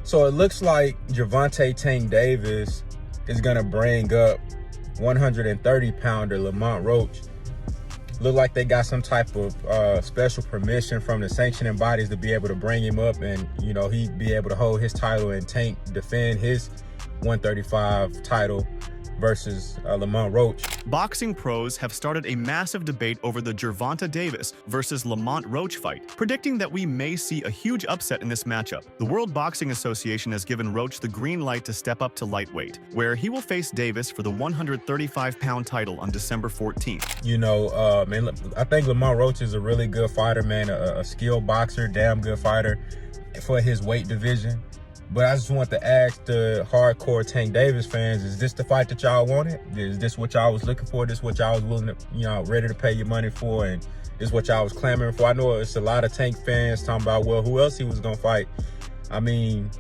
So it looks like Gervonta Tank Davis is going to bring up 130-pounder Lamont Roach. Look like they got some type of special permission from the sanctioning bodies to be able to bring him up, and you know, he'd be able to hold his title and Tank defend his 135 title versus Lamont Roach. Boxing pros have started a massive debate over the Gervonta Davis versus Lamont Roach fight, predicting that we may see a huge upset in this matchup. The World Boxing Association has given Roach the green light to step up to lightweight, where he will face Davis for the 135-pound title on December 14th. You know, man, I think Lamont Roach is a really good fighter, man, a skilled boxer, damn good fighter for his weight division. But I just want to ask the hardcore Tank Davis fans, is this the fight that y'all wanted? Is this what y'all was looking for? This what y'all was willing to, you know, ready to pay your money for? And this what y'all was clamoring for? I know it's a lot of Tank fans talking about, well, who else he was going to fight? I mean,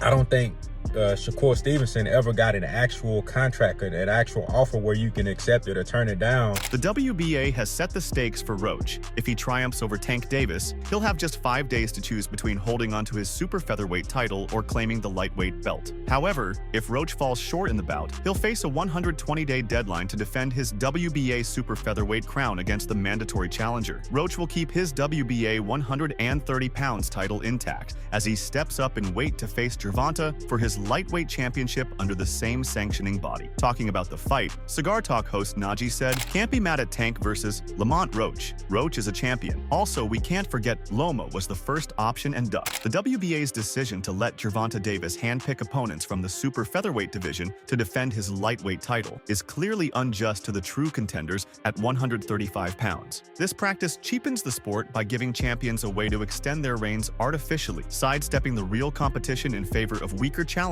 I don't think Shakur Stevenson ever got an actual contract, an actual offer where you can accept it or turn it down. The WBA has set the stakes for Roach. If he triumphs over Tank Davis, he'll have just 5 days to choose between holding onto his super featherweight title or claiming the lightweight belt. However, if Roach falls short in the bout, he'll face a 120-day deadline to defend his WBA super featherweight crown against the mandatory challenger. Roach will keep his WBA 130 pounds title intact as he steps up in weight to face Gervonta for his lightweight championship under the same sanctioning body. Talking about the fight, Cigar Talk host Najee said, "Can't be mad at Tank versus Lamont Roach. Roach is a champion. Also, we can't forget Loma was the first option and duck." The WBA's decision to let Gervonta Davis handpick opponents from the super featherweight division to defend his lightweight title is clearly unjust to the true contenders at 135 pounds. This practice cheapens the sport by giving champions a way to extend their reigns artificially, sidestepping the real competition in favor of weaker challengers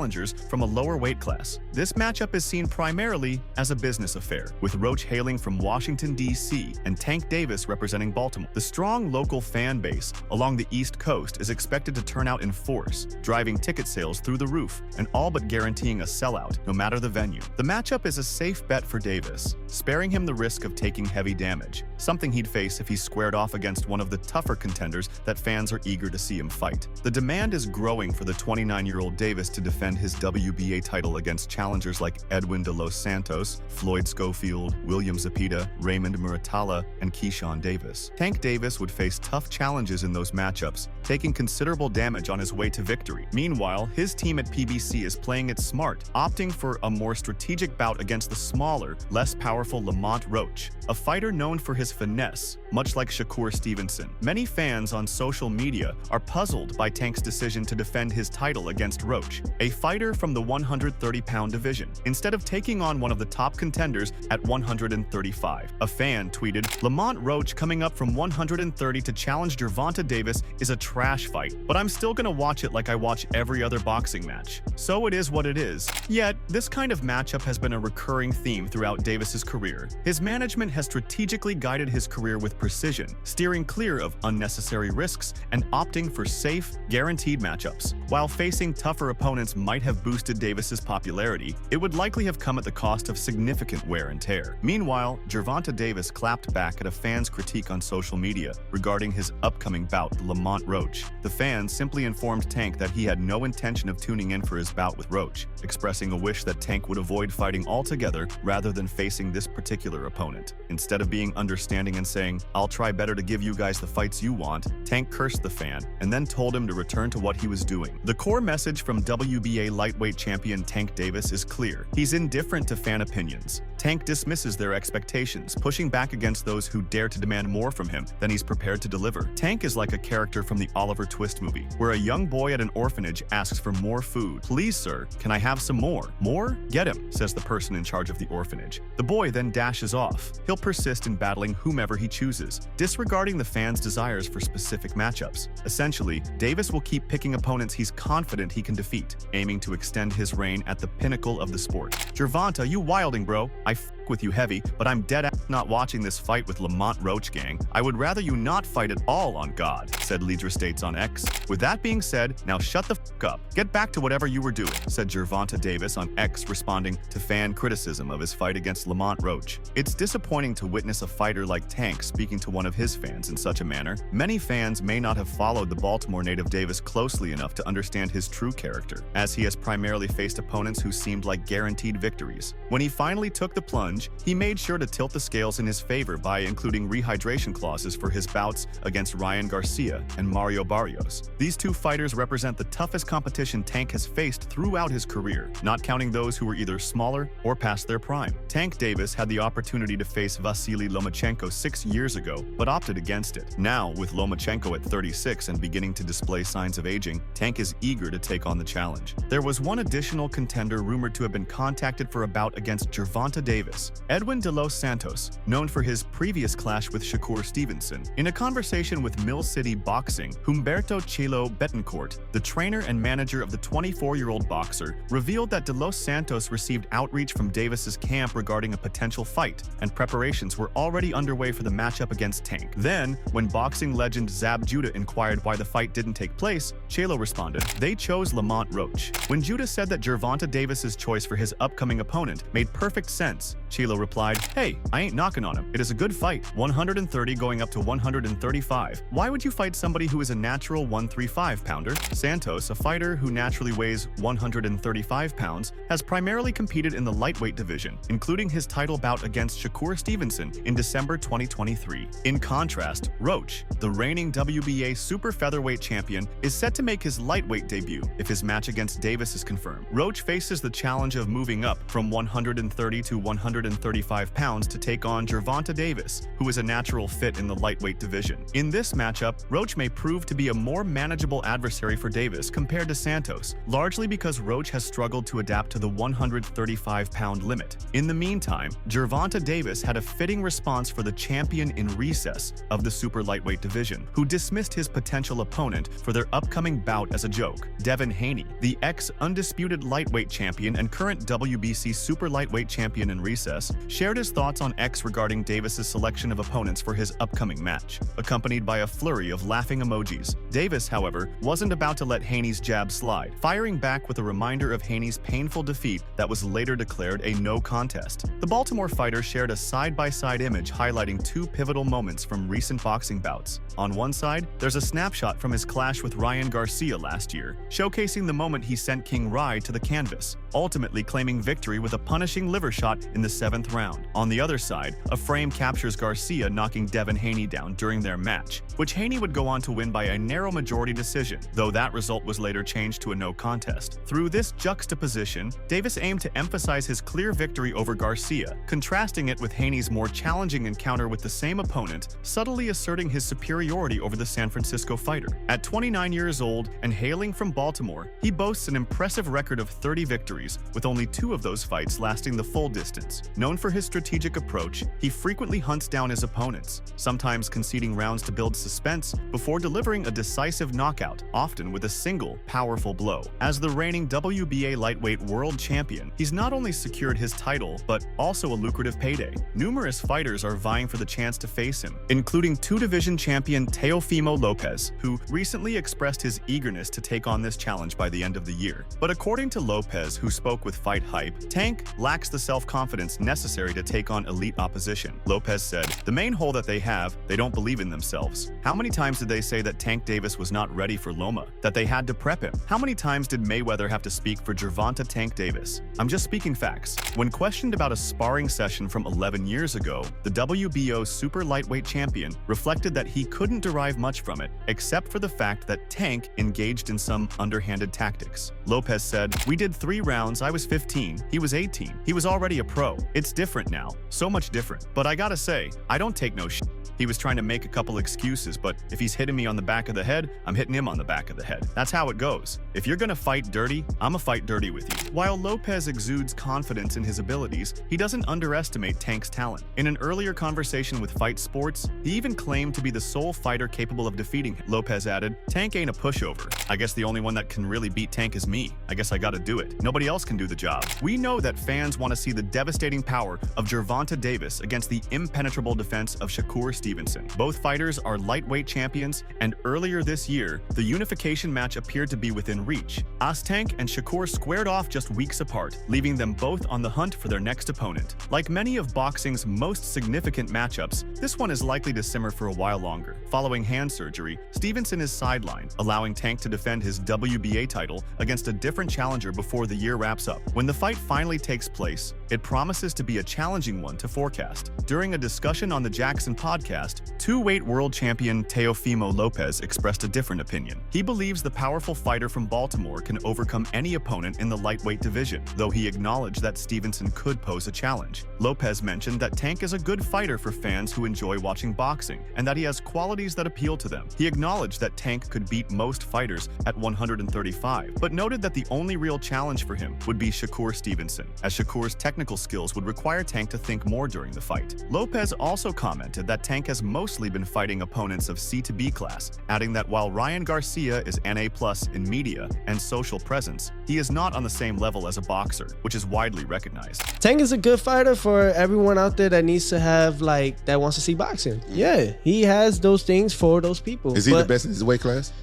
from a lower weight class. This matchup is seen primarily as a business affair, with Roach hailing from Washington, D.C. and Tank Davis representing Baltimore. The strong local fan base along the East Coast is expected to turn out in force, driving ticket sales through the roof and all but guaranteeing a sellout, no matter the venue. The matchup is a safe bet for Davis, sparing him the risk of taking heavy damage, something he'd face if he squared off against one of the tougher contenders that fans are eager to see him fight. The demand is growing for the 29-year-old Davis to defend his WBA title against challengers like Edwin de los Santos, Floyd Schofield, William Zepeda, Raymond Muratalla, and Keyshawn Davis. Tank Davis would face tough challenges in those matchups, taking considerable damage on his way to victory. Meanwhile, his team at PBC is playing it smart, opting for a more strategic bout against the smaller, less powerful Lamont Roach, a fighter known for his finesse, much like Shakur Stevenson. Many fans on social media are puzzled by Tank's decision to defend his title against Roach, a fighter from the 130-pound division, instead of taking on one of the top contenders at 135. A fan tweeted, "Lamont Roach coming up from 130 to challenge Gervonta Davis is a trash fight, but I'm still gonna watch it like I watch every other boxing match." So it is what it is. Yet, this kind of matchup has been a recurring theme throughout Davis's career. His management has strategically guided his career with precision, steering clear of unnecessary risks and opting for safe, guaranteed matchups. While facing tougher opponents might have boosted Davis's popularity, it would likely have come at the cost of significant wear and tear. Meanwhile, Gervonta Davis clapped back at a fan's critique on social media regarding his upcoming bout with Lamont Roach. The fan simply informed Tank that he had no intention of tuning in for his bout with Roach, expressing a wish that Tank would avoid fighting altogether rather than facing this particular opponent. Instead of being understanding and saying, "I'll try better to give you guys the fights you want," Tank cursed the fan and then told him to return to what he was doing. The core message from WBA lightweight champion Tank Davis is clear. He's indifferent to fan opinions. Tank dismisses their expectations, pushing back against those who dare to demand more from him than he's prepared to deliver. Tank is like a character from the Oliver Twist movie, where a young boy at an orphanage asks for more food. "Please, sir, can I have some more?" "More? Get him," says the person in charge of the orphanage. The boy then dashes off. He'll persist in battling whomever he chooses, disregarding the fans' desires for specific matchups. Essentially, Davis will keep picking opponents he's confident he can defeat, aiming to extend his reign at the pinnacle of the sport. "Gervonta, you wilding, bro. I fuck with you heavy, but I'm dead ass not watching this fight with Lamont Roach, gang. I would rather you not fight at all on God, said Lidra States on X. With that being said, now shut the fuck up. Get back to whatever you were doing, said Gervonta Davis on X, responding to fan criticism of his fight against Lamont Roach. It's disappointing to witness a fighter like Tank speaking to one of his fans in such a manner. Many fans may not have followed the Baltimore native Davis closely enough to understand his true character, as he has primarily faced opponents who seemed like guaranteed victories. When he finally took the plunge, he made sure to tilt the scales in his favor by including rehydration clauses for his bouts against Ryan Garcia and Mario Barrios. These two fighters represent the toughest competition Tank has faced throughout his career, not counting those who were either smaller or past their prime. Tank Davis had the opportunity to face Vasily Lomachenko 6 years ago, but opted against it. Now, with Lomachenko at 36 and beginning to display signs of aging, Tank is eager to take on the challenge. There was one additional contender rumored to have been contacted for a bout against Gervonta Davis, Edwin de los Santos, known for his previous clash with Shakur Stevenson. In a conversation with Mill City Boxing, Humberto Chelo Betancourt, the trainer and manager of the 24-year-old boxer, revealed that de los Santos received outreach from Davis's camp regarding a potential fight, and preparations were already underway for the matchup against Tank. Then, when boxing legend Zab Judah inquired why the fight didn't take place, Chelo responded, "They chose Lamont Roach." When Judah said that Gervonta Davis's choice for his upcoming opponent made perfect sense, Chelo replied, "Hey, I ain't knocking on him. It is a good fight. 130 going up to 135. Why would you fight somebody who is a natural 135-pounder?" Santos, a fighter who naturally weighs 135 pounds, has primarily competed in the lightweight division, including his title bout against Shakur Stevenson in December 2023. In contrast, Roach, the reigning WBA super featherweight champion, is set to make his lightweight debut if his match against Davis is confirmed. Roach faces the challenge of moving up from 130 to 135 pounds to take on Gervonta Davis, who is a natural fit in the lightweight division. In this matchup, Roach may prove to be a more manageable adversary for Davis compared to Santos, largely because Roach has struggled to adapt to the 135-pound limit. In the meantime, Gervonta Davis had a fitting response for the champion in recess of the super lightweight division, who dismissed his potential opponent for their upcoming bout as a joke. Devin Haney, the ex-undisputed lightweight champion and current WBC super lightweight champion in recess, shared his thoughts on X regarding Davis's selection of opponents for his upcoming match, accompanied by a flurry of laughing emojis. Davis, however, wasn't about to let Haney's jab slide, firing back with a reminder of Haney's painful defeat that was later declared a no contest. The Baltimore fighter shared a side-by-side image highlighting two pivotal moments from recent boxing bouts. On one side, there's a snapshot from his clash with Ryan Garcia last year, showcasing the moment he sent King Rai to the canvas, ultimately claiming victory with a punishing liver shot in the 7th round. On the other side, a frame captures Garcia knocking Devin Haney down during their match, which Haney would go on to win by a narrow majority decision, though that result was later changed to a no contest. Through this juxtaposition, Davis aimed to emphasize his clear victory over Garcia, contrasting it with Haney's more challenging encounter with the same opponent, subtly asserting his superiority over the San Francisco fighter. At 29 years old and hailing from Baltimore, he boasts an impressive record of 30 victories, with only 2 of those fights lasting the full distance. Known for his strategic approach, he frequently hunts down his opponents, sometimes conceding rounds to build suspense before delivering a decisive knockout, often with a single, powerful blow. As the reigning WBA lightweight world champion, he's not only secured his title, but also a lucrative payday. Numerous fighters are vying for the chance to face him, including 2-division champion Teofimo Lopez, who recently expressed his eagerness to take on this challenge by the end of the year. But according to Lopez, who spoke with Fight Hype, Tank lacks the self-confidence necessary to take on elite opposition. Lopez said, "The main hole that they have, they don't believe in themselves. How many times did they say that Tank Davis was not ready for Loma, that they had to prep him? How many times did Mayweather have to speak for Gervonta Tank Davis? I'm just speaking facts." When questioned about a sparring session from 11 years ago, the WBO super lightweight champion reflected that he couldn't derive much from it, except for the fact that Tank engaged in some underhanded tactics. Lopez said, "We did 3 rounds, I was 15, he was 18. He was already a pro. It's different now. So much different. But I gotta say, I don't take no shit. He was trying to make a couple excuses, but if he's hitting me on the back of the head, I'm hitting him on the back of the head. That's how it goes. If you're gonna fight dirty, I'ma fight dirty with you." While Lopez exudes confidence in his abilities, he doesn't underestimate Tank's talent. In an earlier conversation with Fight Sports, he even claimed to be the sole fighter capable of defeating him. Lopez added, "Tank ain't a pushover. I guess the only one that can really beat Tank is me. I guess I gotta do it. Nobody else can do the job." We know that fans want to see the devastating fighting power of Gervonta Davis against the impenetrable defense of Shakur Stevenson. Both fighters are lightweight champions, and earlier this year, the unification match appeared to be within reach. Tank and Shakur squared off just weeks apart, leaving them both on the hunt for their next opponent. Like many of boxing's most significant matchups, this one is likely to simmer for a while longer. Following hand surgery, Stevenson is sidelined, allowing Tank to defend his WBA title against a different challenger before the year wraps up. When the fight finally takes place, it promises to be a challenging one to forecast. During a discussion on the Jackson podcast, two-weight world champion Teofimo Lopez expressed a different opinion. He believes the powerful fighter from Baltimore can overcome any opponent in the lightweight division, though he acknowledged that Stevenson could pose a challenge. Lopez mentioned that Tank is a good fighter for fans who enjoy watching boxing, and that he has qualities that appeal to them. He acknowledged that Tank could beat most fighters at 135, but noted that the only real challenge for him would be Shakur Stevenson, as Shakur's technical skills would require Tank to think more during the fight. Lopez also commented that Tank has mostly been fighting opponents of C to B class, adding that while Ryan Garcia is an A+ in media and social presence, he is not on the same level as a boxer, which is widely recognized. Tank is a good fighter for everyone out there that needs to have, like, that wants to see boxing. Yeah, he has those things for those people. Is he the best in his weight class?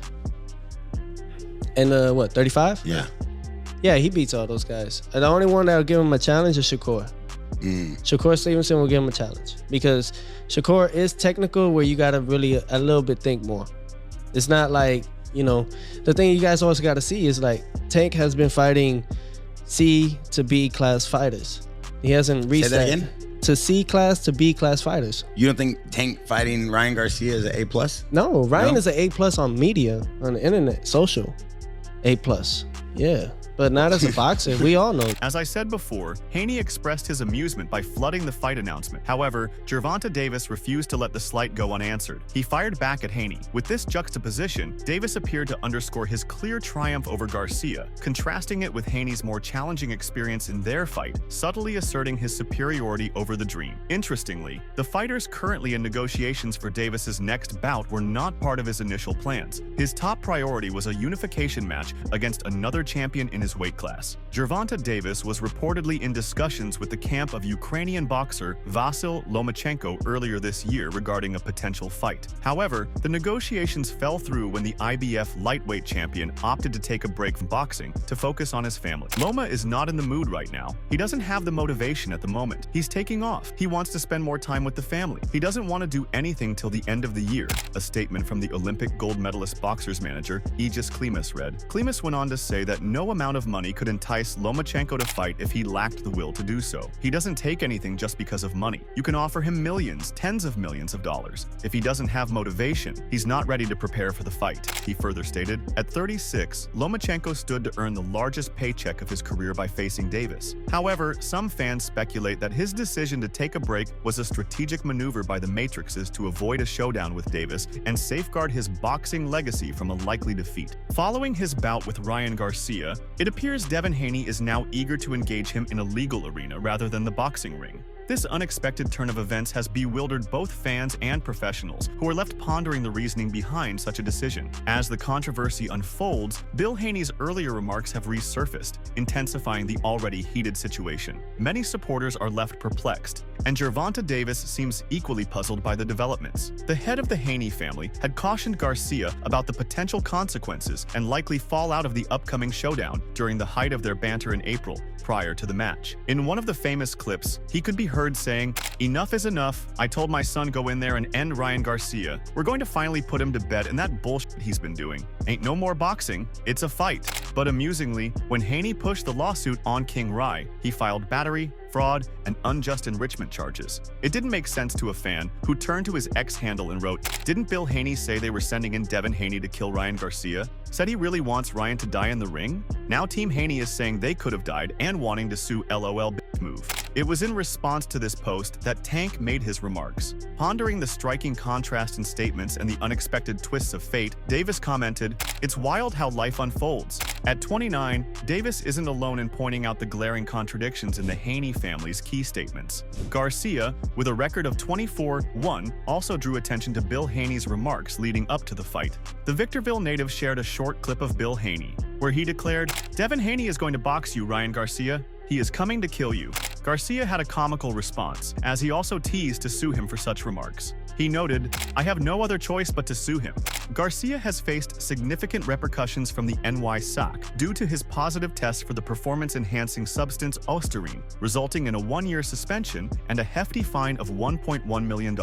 And what, 35? Yeah. Yeah, he beats all those guys. And the only one that'll give him a challenge is Shakur. Shakur Stevenson will give him a challenge because Shakur is technical where you gotta really a little bit think more. It's not like, you know, the thing you guys also gotta see is like Tank has been fighting C to B class fighters. He hasn't reached Say that again? To C class to B class fighters. You don't think Tank fighting Ryan Garcia is an A+? No, Ryan is an A+ on media, on the internet, social. A+. Yeah. But not as a boxer, we all know. As I said before, Haney expressed his amusement by flooding the fight announcement. However, Gervonta Davis refused to let the slight go unanswered. He fired back at Haney. With this juxtaposition, Davis appeared to underscore his clear triumph over Garcia, contrasting it with Haney's more challenging experience in their fight, subtly asserting his superiority over the Dream. Interestingly, the fighters currently in negotiations for Davis's next bout were not part of his initial plans. His top priority was a unification match against another champion in his weight class. Gervonta Davis was reportedly in discussions with the camp of Ukrainian boxer Vasil Lomachenko earlier this year regarding a potential fight. However, the negotiations fell through when the IBF lightweight champion opted to take a break from boxing to focus on his family. Loma is not in the mood right now. He doesn't have the motivation at the moment. He's taking off. He wants to spend more time with the family. He doesn't want to do anything till the end of the year, a statement from the Olympic gold medalist boxer's manager, Aegis Klimas read. Klimas went on to say that no amount of money could entice Lomachenko to fight if he lacked the will to do so. He doesn't take anything just because of money. You can offer him millions, tens of millions of dollars. If he doesn't have motivation, he's not ready to prepare for the fight, he further stated. At 36, Lomachenko stood to earn the largest paycheck of his career by facing Davis. However, some fans speculate that his decision to take a break was a strategic maneuver by the Matrixes to avoid a showdown with Davis and safeguard his boxing legacy from a likely defeat. Following his bout with Ryan Garcia, it appears Devin Haney is now eager to engage him in a legal arena rather than the boxing ring. This unexpected turn of events has bewildered both fans and professionals, who are left pondering the reasoning behind such a decision. As the controversy unfolds, Bill Haney's earlier remarks have resurfaced, intensifying the already heated situation. Many supporters are left perplexed, and Gervonta Davis seems equally puzzled by the developments. The head of the Haney family had cautioned Garcia about the potential consequences and likely fallout of the upcoming showdown during the height of their banter in April, prior to the match. In one of the famous clips, he could be heard saying, "Enough is enough. I told my son go in there and end Ryan Garcia. We're going to finally put him to bed and that bullshit he's been doing. Ain't no more boxing. It's a fight." But amusingly, when Haney pushed the lawsuit on King Rai, he filed battery, fraud, and unjust enrichment charges. It didn't make sense to a fan who turned to his X handle and wrote, "Didn't Bill Haney say they were sending in Devin Haney to kill Ryan Garcia? Said he really wants Ryan to die in the ring?" Now Team Haney is saying they could have died and wanting to sue LOL move. It was in response to this post that Tank made his remarks. Pondering the striking contrast in statements and the unexpected twists of fate, Davis commented, "It's wild how life unfolds." At 29, Davis isn't alone in pointing out the glaring contradictions in the Haney family's key statements. Garcia, with a record of 24-1, also drew attention to Bill Haney's remarks leading up to the fight. The Victorville native shared a short clip of Bill Haney, where he declared, "Devin Haney is going to box you, Ryan Garcia. He is coming to kill you." Garcia had a comical response, as he also teased to sue him for such remarks. He noted, "I have no other choice but to sue him." Garcia has faced significant repercussions from the NYSAC due to his positive test for the performance-enhancing substance Osterine, resulting in a 1-year suspension and a hefty fine of $1.1 million.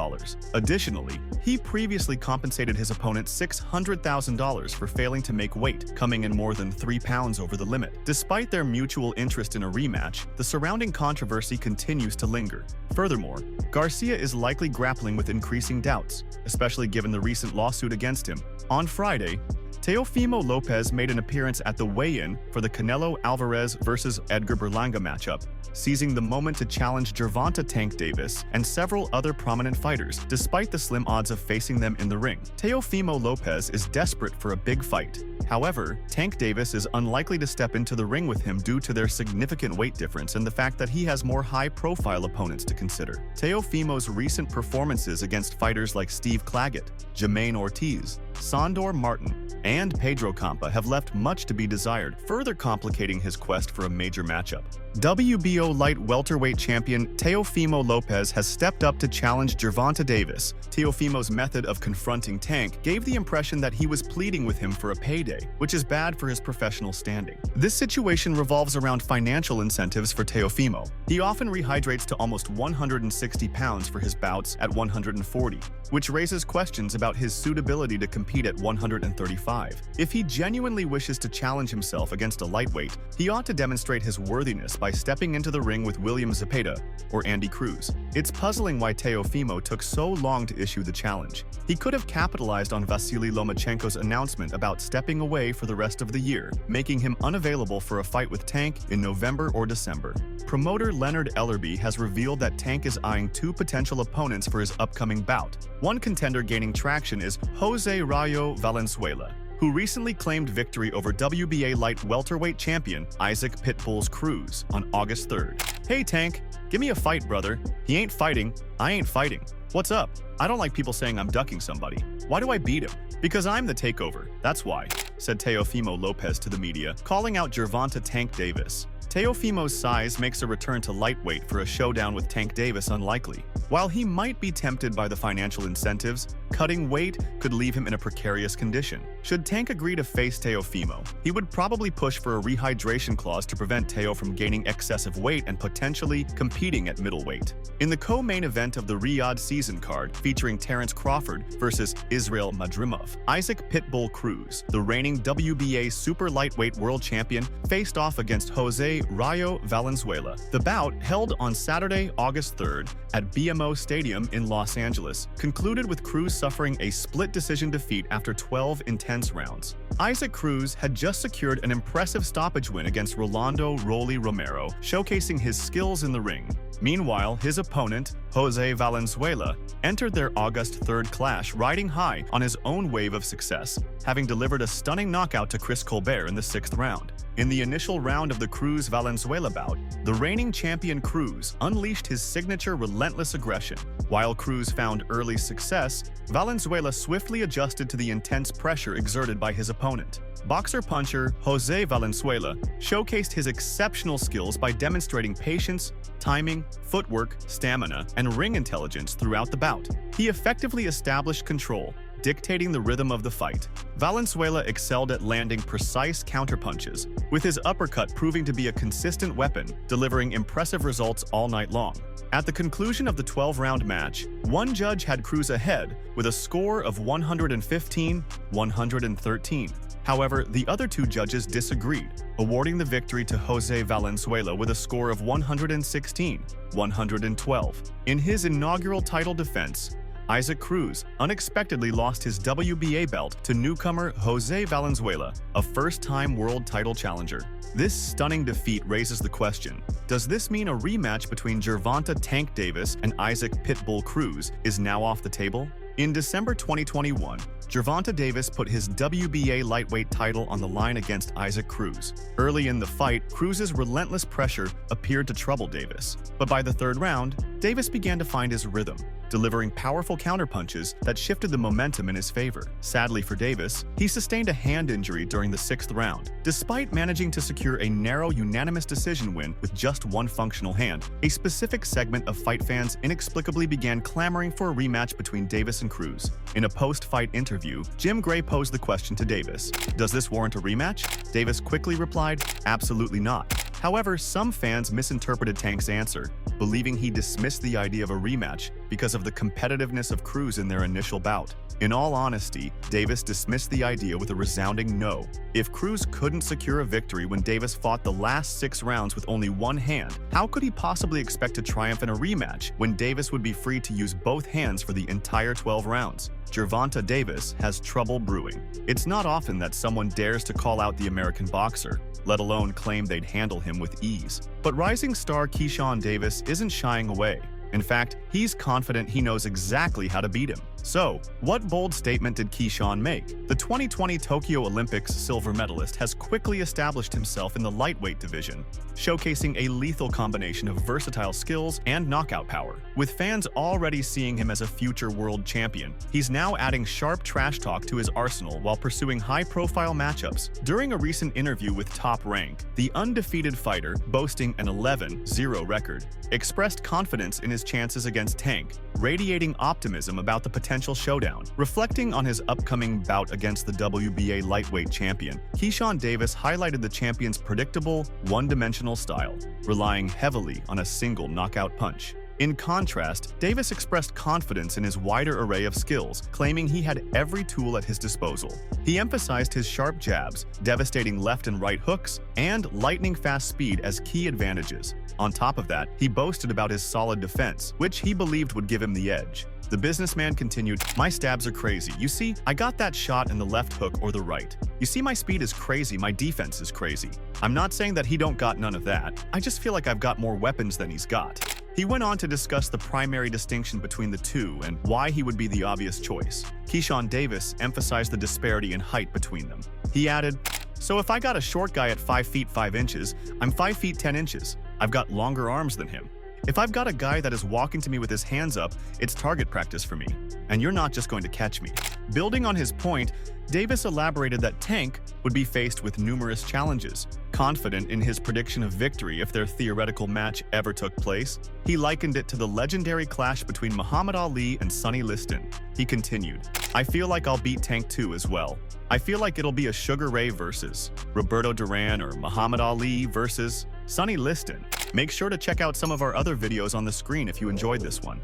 Additionally, he previously compensated his opponent $600,000 for failing to make weight, coming in more than 3 pounds over the limit. Despite their mutual interest in a rematch, the surrounding controversy continues to linger. Furthermore, Garcia is likely grappling with increasing doubts, especially given the recent lawsuit against him. On Friday, Teofimo Lopez made an appearance at the weigh-in for the Canelo Alvarez vs. Edgar Berlanga matchup, seizing the moment to challenge Gervonta "Tank" Davis and several other prominent fighters, despite the slim odds of facing them in the ring. Teofimo Lopez is desperate for a big fight. However, Tank Davis is unlikely to step into the ring with him due to their significant weight difference and the fact that he has more high-profile opponents to consider. Teofimo's recent performances against fighters like Steve Claggett, Jermaine Ortiz, Sandor Martin, and Pedro Campa have left much to be desired, further complicating his quest for a major matchup. WBO light welterweight champion Teofimo Lopez has stepped up to challenge Gervonta Davis. Teofimo's method of confronting Tank gave the impression that he was pleading with him for a payday, which is bad for his professional standing. This situation revolves around financial incentives for Teofimo. He often rehydrates to almost 160 pounds for his bouts at 140, which raises questions about his suitability to compete at 135. If he genuinely wishes to challenge himself against a lightweight, he ought to demonstrate his worthiness by stepping into the ring with William Zepeda or Andy Cruz. It's puzzling why Teofimo took so long to issue the challenge. He could have capitalized on Vasily Lomachenko's announcement about stepping away for the rest of the year, making him unavailable for a fight with Tank in November or December. Promoter Leonard Ellerby has revealed that Tank is eyeing 2 potential opponents for his upcoming bout. One contender gaining traction is Jose Rayo Valenzuela, who recently claimed victory over WBA light welterweight champion Isaac Pitbull's Cruz on August 3rd. "Hey Tank, give me a fight, brother. He ain't fighting, I ain't fighting. What's up? I don't like people saying I'm ducking somebody. Why do I beat him? Because I'm the takeover, that's why," said Teofimo Lopez to the media, calling out Gervonta "Tank" Davis. Teofimo's size makes a return to lightweight for a showdown with Tank Davis unlikely. While he might be tempted by the financial incentives, cutting weight could leave him in a precarious condition. Should Tank agree to face Teofimo, he would probably push for a rehydration clause to prevent Teo from gaining excessive weight and potentially competing at middleweight. In the co-main event of the Riyadh season card, featuring Terence Crawford versus Israel Madrimov, Isaac Pitbull Cruz, the reigning WBA super lightweight world champion, faced off against Jose Rayo Valenzuela. The bout, held on Saturday, August 3rd at BMO Stadium in Los Angeles, concluded with Cruz suffering a split decision defeat after 12 intense rounds. Isaac Cruz had just secured an impressive stoppage win against Rolando "Rolly" Romero, showcasing his skills in the ring. Meanwhile, his opponent, Jose Valenzuela, entered their August 3rd clash riding high on his own wave of success, having delivered a stunning knockout to Chris Colbert in the 6th round. In the initial round of the Cruz-Valenzuela bout, the reigning champion Cruz unleashed his signature relentless aggression. While Cruz found early success, Valenzuela swiftly adjusted to the intense pressure exerted by his opponent. Boxer-puncher Jose Valenzuela showcased his exceptional skills by demonstrating patience, timing, footwork, stamina, and ring intelligence throughout the bout. He effectively established control, dictating the rhythm of the fight. Valenzuela excelled at landing precise counterpunches, with his uppercut proving to be a consistent weapon, delivering impressive results all night long. At the conclusion of the 12-round match, one judge had Cruz ahead with a score of 115-113. However, the other 2 judges disagreed, awarding the victory to Jose Valenzuela with a score of 116-112. In his inaugural title defense, Isaac Cruz unexpectedly lost his WBA belt to newcomer Jose Valenzuela, a first-time world title challenger. This stunning defeat raises the question, does this mean a rematch between Gervonta "Tank" Davis and Isaac Pitbull Cruz is now off the table? In December 2021, Gervonta Davis put his WBA lightweight title on the line against Isaac Cruz. Early in the fight, Cruz's relentless pressure appeared to trouble Davis. But by the third round, Davis began to find his rhythm, delivering powerful counterpunches that shifted the momentum in his favor. Sadly for Davis, he sustained a hand injury during the 6th round. Despite managing to secure a narrow unanimous decision win with just one functional hand, a specific segment of fight fans inexplicably began clamoring for a rematch between Davis and Cruz. In a post-fight interview, Jim Gray posed the question to Davis, "Does this warrant a rematch?" Davis quickly replied, "Absolutely not." However, some fans misinterpreted Tank's answer, believing he dismissed the idea of a rematch because of the competitiveness of Cruz in their initial bout. In all honesty, Davis dismissed the idea with a resounding no. If Cruz couldn't secure a victory when Davis fought the last 6 rounds with only one hand, how could he possibly expect to triumph in a rematch when Davis would be free to use both hands for the entire 12 rounds? Gervonta Davis has trouble brewing. It's not often that someone dares to call out the American boxer, let alone claim they'd handle him with ease. But rising star Keyshawn Davis isn't shying away. In fact, he's confident he knows exactly how to beat him. So, what bold statement did Keyshawn make? The 2020 Tokyo Olympics silver medalist has quickly established himself in the lightweight division, showcasing a lethal combination of versatile skills and knockout power. With fans already seeing him as a future world champion, he's now adding sharp trash talk to his arsenal while pursuing high-profile matchups. During a recent interview with Top Rank, the undefeated fighter, boasting an 11-0 record, expressed confidence in his chances against Tank, radiating optimism about the potential showdown. Reflecting on his upcoming bout against the WBA lightweight champion, Keyshawn Davis highlighted the champion's predictable, one-dimensional style, relying heavily on a single knockout punch. In contrast, Davis expressed confidence in his wider array of skills, claiming he had every tool at his disposal. He emphasized his sharp jabs, devastating left and right hooks, and lightning-fast speed as key advantages. On top of that, he boasted about his solid defense, which he believed would give him the edge. The businessman continued, "My stabs are crazy. You see, I got that shot in the left hook or the right. You see, my speed is crazy, my defense is crazy. I'm not saying that he don't got none of that. I just feel like I've got more weapons than he's got." He went on to discuss the primary distinction between the two and why he would be the obvious choice. Keyshawn Davis emphasized the disparity in height between them. He added, "So if I got a short guy at 5 feet 5 inches, I'm 5 feet 10 inches. I've got longer arms than him. If I've got a guy that is walking to me with his hands up, it's target practice for me, and you're not just going to catch me." Building on his point, Davis elaborated that Tank would be faced with numerous challenges. Confident in his prediction of victory if their theoretical match ever took place, he likened it to the legendary clash between Muhammad Ali and Sonny Liston. He continued, "I feel like I'll beat Tank too as well. I feel like it'll be a Sugar Ray versus Roberto Duran or Muhammad Ali versus Sonny Liston." Make sure to check out some of our other videos on the screen if you enjoyed this one.